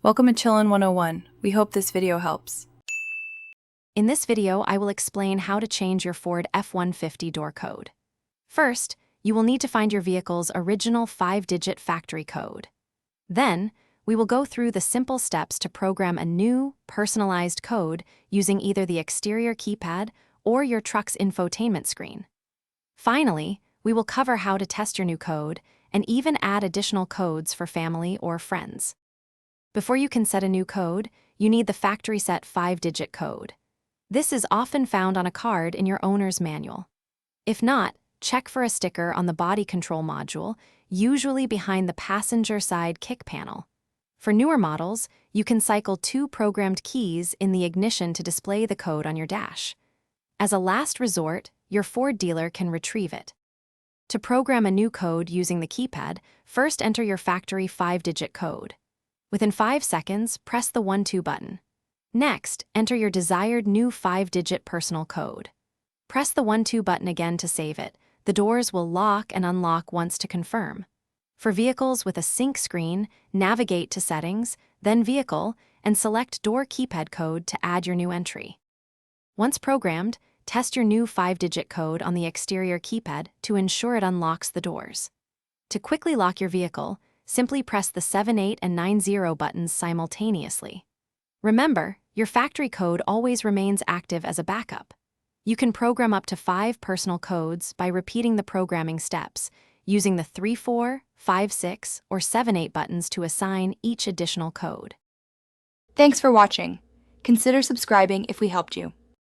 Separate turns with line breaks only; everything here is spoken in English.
Welcome to Chillin' 101. We hope this video helps.
In this video, I will explain how to change your Ford F-150 door code. First, you will need to find your vehicle's original 5-digit factory code. Then, we will go through the simple steps to program a new, personalized code using either the exterior keypad or your truck's infotainment screen. Finally, we will cover how to test your new code and even add additional codes for family or friends. Before you can set a new code, you need the factory set 5-digit code. This is often found on a card in your owner's manual. If not, check for a sticker on the body control module, usually behind the passenger side kick panel. For newer models, you can cycle 2 programmed keys in the ignition to display the code on your dash. As a last resort, your Ford dealer can retrieve it. To program a new code using the keypad, first enter your factory 5-digit code. Within 5 seconds, press the 1-2 button. Next, enter your desired new 5-digit personal code. Press the 1-2 button again to save it. The doors will lock and unlock once to confirm. For vehicles with a sync screen, navigate to Settings, then Vehicle, and select Door Keypad Code to add your new entry. Once programmed, test your new 5-digit code on the exterior keypad to ensure it unlocks the doors. To quickly lock your vehicle, simply press the 7, 8, and 9, 0 buttons simultaneously. Remember, your factory code always remains active as a backup. You can program up to 5 personal codes by repeating the programming steps, using the 3, 4, 5, 6, or 7, 8 buttons to assign each additional code.
Thanks for watching. Consider subscribing if we helped you.